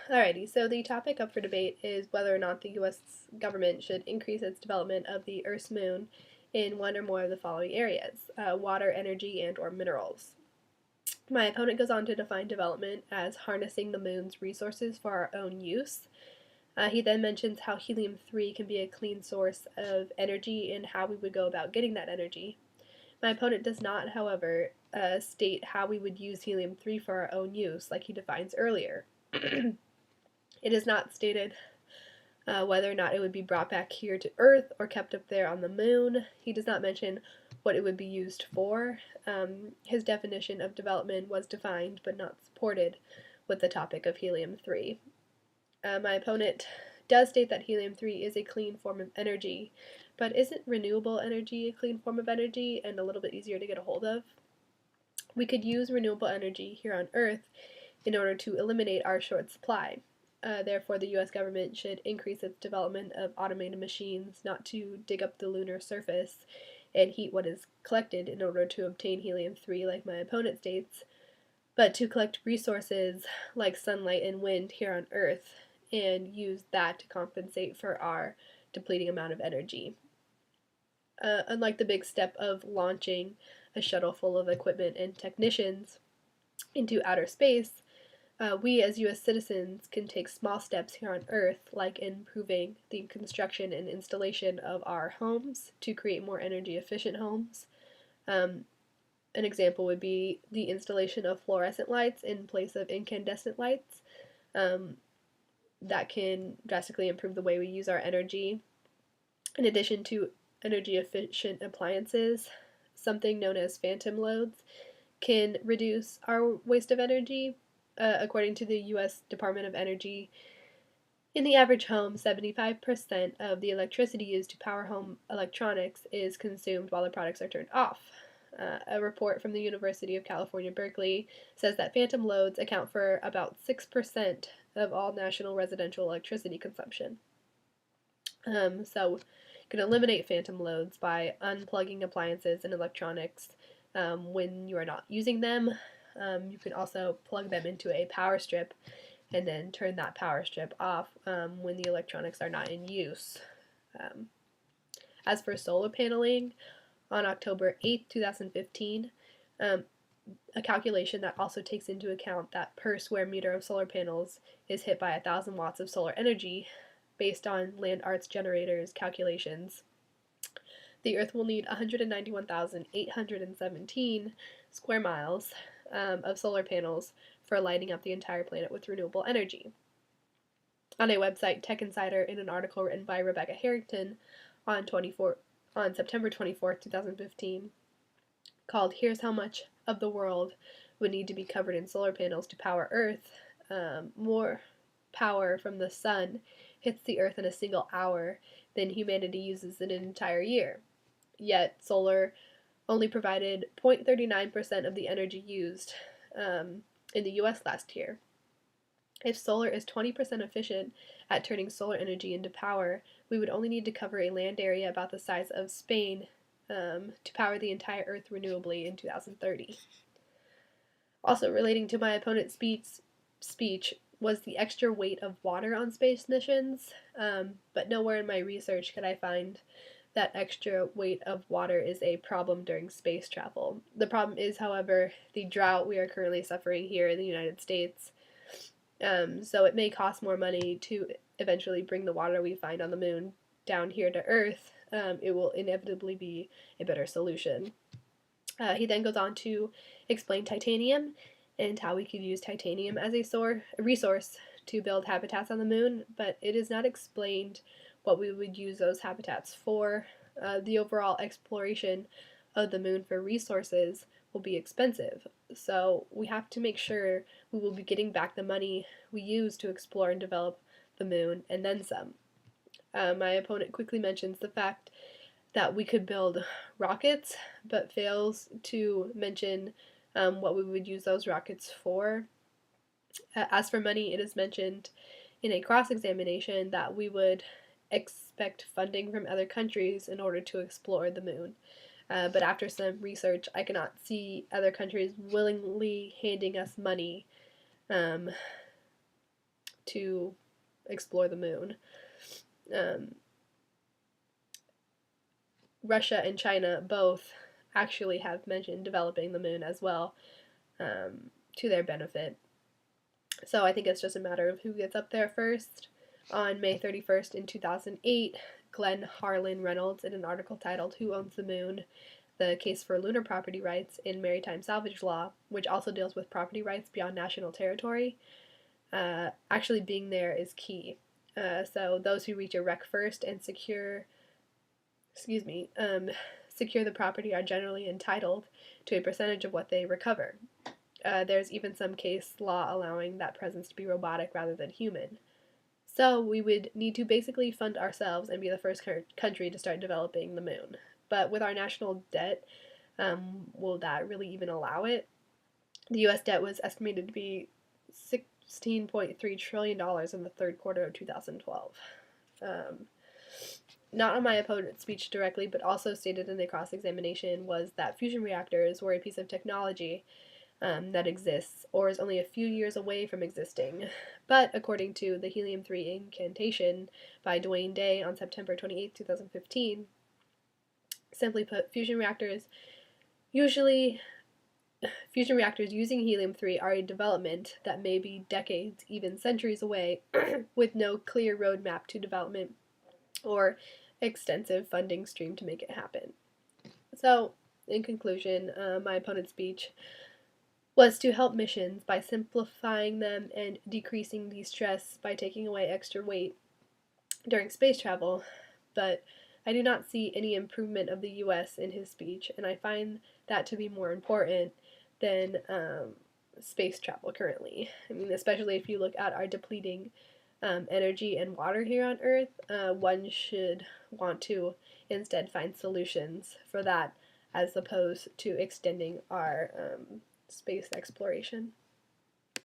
Alrighty, so the topic up for debate is whether or not the US government should increase its development of the Earth's moon in one or more of the following areas: water, energy, and or minerals. My opponent goes on to define development as harnessing the moon's resources for our own use. He then mentions how helium-3 can be a clean source of energy and how we would go about getting that energy. My opponent does not, however, state how we would use helium-3 for our own use, like he defines earlier. It is not stated whether or not it would be brought back here to Earth or kept up there on the moon. He does not mention what it would be used for. His definition of development was defined but not supported with the topic of helium-3. My opponent does state that helium-3 is a clean form of energy, but isn't renewable energy a clean form of energy and a little bit easier to get a hold of? We could use renewable energy here on Earth in order to eliminate our short supply. Therefore, the US government should increase its development of automated machines, not to dig up the lunar surface and heat what is collected in order to obtain helium-3 like my opponent states, but to collect resources like sunlight and wind here on Earth and use that to compensate for our depleting amount of energy. Unlike the big step of launching a shuttle full of equipment and technicians into outer space, we as US citizens can take small steps here on Earth, like improving the construction and installation of our homes to create more energy efficient homes. Um, an example would be the installation of fluorescent lights in place of incandescent lights. Um, that can drastically improve the way we use our energy. In addition to energy efficient appliances, something known as phantom loads can reduce our waste of energy. According to the US Department of Energy, in the average home, 75% of the electricity used to power home electronics is consumed while the products are turned off. A report from the University of California, Berkeley says that phantom loads account for about 6% of all national residential electricity consumption. So you can eliminate phantom loads by unplugging appliances and electronics when you are not using them. You can also plug them into a power strip and then turn that power strip off when the electronics are not in use. Um, as for solar paneling, on October 8, 2015, a calculation that also takes into account that per square meter of solar panels is hit by 1,000 watts of solar energy based on Land Arts Generators calculations. The Earth will need 191,817 square miles of solar panels for lighting up the entire planet with renewable energy. On a website, Tech Insider, in an article written by Rebecca Harrington on September 24th, 2015, called "Here's How Much of the World Would Need to Be Covered in Solar Panels to Power Earth," more power from the sun hits the Earth in a single hour than humanity uses in an entire year. Yet, solar only provided 0.39% of the energy used in the US last year. If solar is 20% efficient at turning solar energy into power, we would only need to cover a land area about the size of Spain to power the entire Earth renewably in 2030. Also, relating to my opponent's speech was the extra weight of water on space missions, but nowhere in my research could I find that extra weight of water is a problem during space travel. The problem is, however, the drought we are currently suffering here in the United States. So it may cost more money to eventually bring the water we find on the moon down here to Earth. It will inevitably be a better solution. He then goes on to explain titanium and how we could use titanium as a resource to build habitats on the moon, but it is not explained what we would use those habitats for. The overall exploration of the moon for resources will be expensive, so we have to make sure we will be getting back the money we use to explore and develop the moon, and then some. My opponent quickly mentions the fact that we could build rockets, but fails to mention what we would use those rockets for. As for money, it is mentioned in a cross-examination that we would expect funding from other countries in order to explore the moon. But after some research, I cannot see other countries willingly handing us money to explore the moon. Russia and China both actually have mentioned developing the moon as well, to their benefit. So I think it's just a matter of who gets up there first. On May 31st in 2008, Glenn Harlan Reynolds, in an article titled Who Owns the Moon? The Case for Lunar Property Rights in Maritime Salvage Law, which also deals with property rights beyond national territory, actually being there is key. So those who reach a wreck first and secure the property are generally entitled to a percentage of what they recover. There's even some case law allowing that presence to be robotic rather than human. So we would need to basically fund ourselves and be the first country to start developing the moon. But with our national debt, will that really even allow it? The U.S. debt was estimated to be $16.3 trillion in the third quarter of 2012. Not on my opponent's speech directly, but also stated in the cross-examination, was that fusion reactors were a piece of technology that exists, or is only a few years away from existing. But according to the Helium-3 Incantation by Dwayne Day on September 28, 2015, simply put, fusion reactors using helium-3 are a development that may be decades, even centuries away, with no clear roadmap to development or extensive funding stream to make it happen. So, in conclusion, my opponent's speech was to help missions by simplifying them and decreasing the stress by taking away extra weight during space travel, but I do not see any improvement of the U.S. in his speech, and I find that to be more important than space travel currently. I mean, especially if you look at our depleting energy and water here on Earth, one should want to instead find solutions for that as opposed to extending our space exploration.